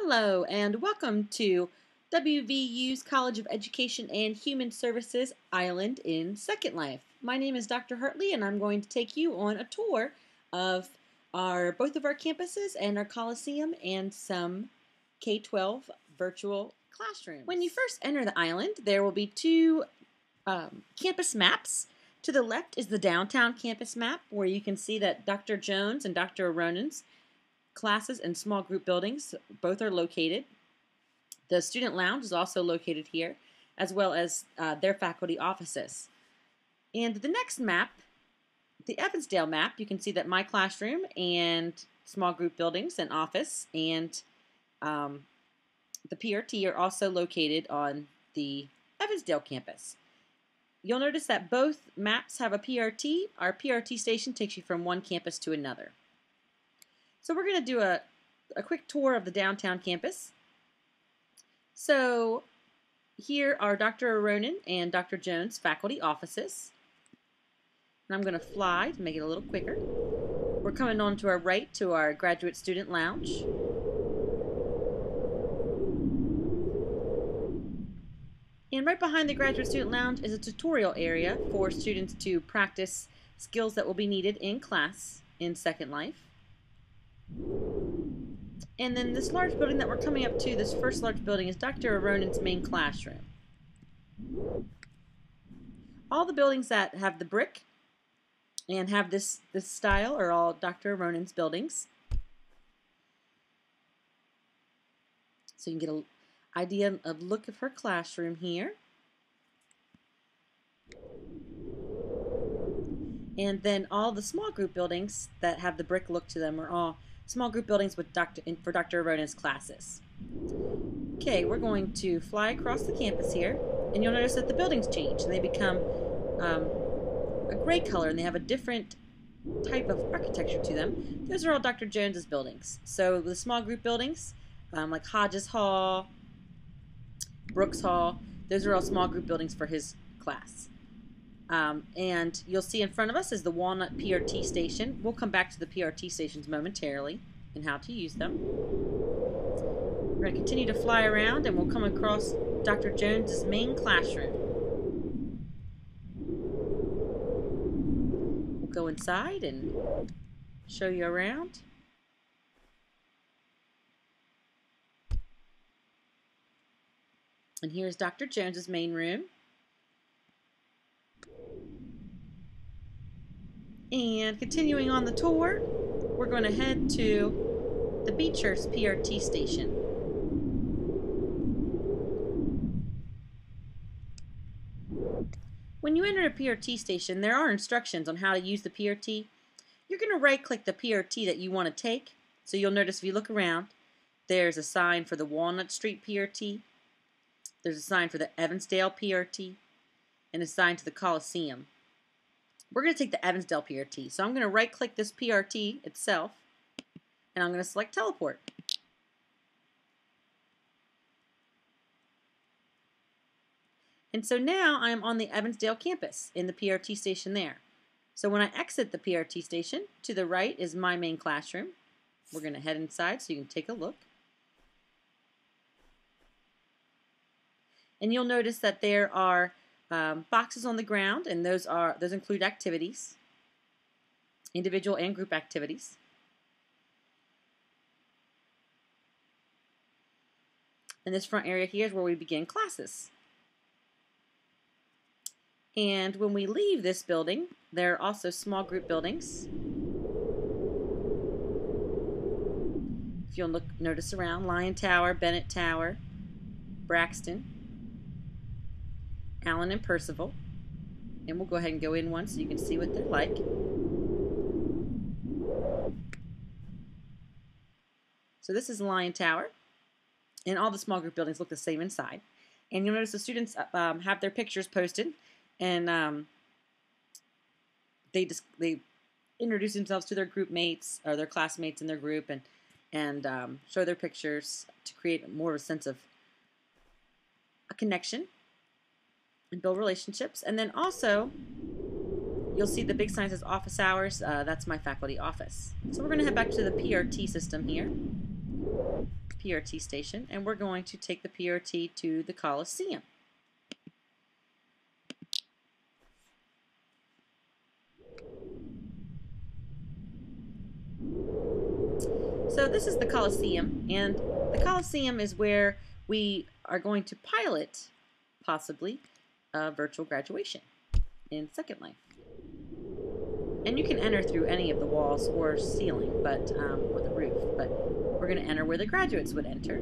Hello and welcome to WVU's College of Education and Human Services Island in Second Life. My name is Dr. Hartley and I'm going to take you on a tour of both of our campuses and our coliseum and some K-12 virtual classrooms. When you first enter the island, there will be two campus maps. To the left is the downtown campus map where you can see that Dr. Jones and Dr. Aronon's classes and small group buildings both are located. The student lounge is also located here, as well as their faculty offices. And the next map, the Evansdale map, you can see that my classroom and small group buildings and office and the PRT are also located on the Evansdale campus. You'll notice that both maps have a PRT. Our PRT station takes you from one campus to another. So we're going to do a quick tour of the downtown campus. So here are Dr. Aronon and Dr. Jones' faculty offices. And I'm going to fly to make it a little quicker. We're coming on to our right to our graduate student lounge. And right behind the graduate student lounge is a tutorial area for students to practice skills that will be needed in class in Second Life. And then this large building that we're coming up to, this first large building, is Dr. Aronon's main classroom. All the buildings that have the brick and have this style are all Dr. Aronon's buildings. So you can get an idea of look of her classroom here. And then all the small group buildings that have the brick look to them are all small group buildings with for Dr. Aronon's classes. Okay, we're going to fly across the campus here, and you'll notice that the buildings change and they become a gray color, and they have a different type of architecture to them. Those are all Dr. Jones's buildings. So the small group buildings, like Hodges Hall, Brooks Hall, those are all small group buildings for his class. And you'll see in front of us is the Walnut PRT station. We'll come back to the PRT stations momentarily and how to use them. We're going to continue to fly around and we'll come across Dr. Jones's main classroom. We'll go inside and show you around. And here's Dr. Jones's main room. And continuing on the tour, we're going to head to the Beechhurst PRT station. When you enter a PRT station, there are instructions on how to use the PRT. You're going to right-click the PRT that you want to take. So you'll notice if you look around, there's a sign for the Walnut Street PRT. There's a sign for the Evansdale PRT and a sign to the Coliseum. We're going to take the Evansdale PRT. So I'm going to right-click this PRT itself, and I'm going to select Teleport. And so now I'm on the Evansdale campus in the PRT station there. So when I exit the PRT station, to the right is my main classroom. We're going to head inside so you can take a look. And you'll notice that there are boxes on the ground, and those include activities, individual and group activities. And this front area here is where we begin classes. And when we leave this building, there are also small group buildings. If you'll notice around, Lyon Tower, Bennett Tower, Braxton, Allen and Percival, and we'll go ahead and go in one so you can see what they're like. So this is Lyon Tower, and all the small group buildings look the same inside. And you'll notice the students have their pictures posted, and they introduce themselves to their group mates or their classmates in their group, and show their pictures to create more of a sense of a connection and build relationships. And then also you'll see the big sign says office hours. That's my faculty office. So we're going to head back to the PRT system here. PRT station, and we're going to take the PRT to the Coliseum. So this is the Coliseum, and the Coliseum is where we are going to pilot, possibly, a virtual graduation in Second Life. And you can enter through any of the walls or ceiling, but or the roof, but we're going to enter where the graduates would enter.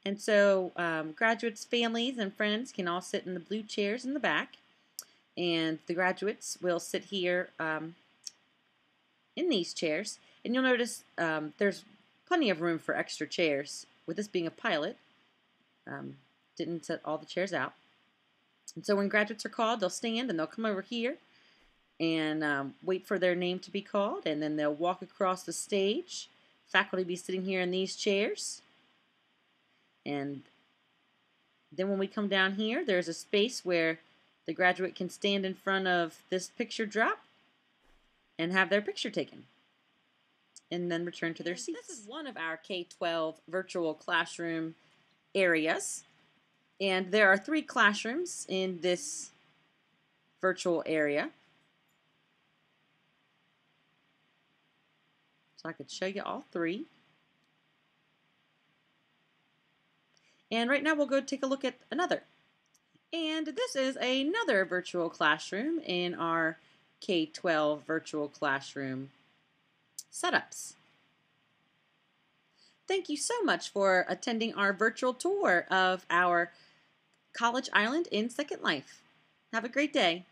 And so graduates' families and friends can all sit in the blue chairs in the back, and the graduates will sit here in these chairs. And you'll notice there's plenty of room for extra chairs. With this being a pilot, didn't set all the chairs out. And so when graduates are called, they'll stand and they'll come over here and wait for their name to be called, and then they'll walk across the stage. Faculty will be sitting here in these chairs. And then when we come down here, there's a space where the graduate can stand in front of this picture drop and have their picture taken, and then return to their seats. This is one of our K-12 virtual classroom areas, and there are 3 classrooms in this virtual area. So I could show you all 3. And right now we'll go take a look at another. And this is another virtual classroom in our K-12 virtual classroom setups. Thank you so much for attending our virtual tour of our College Island in Second Life. Have a great day.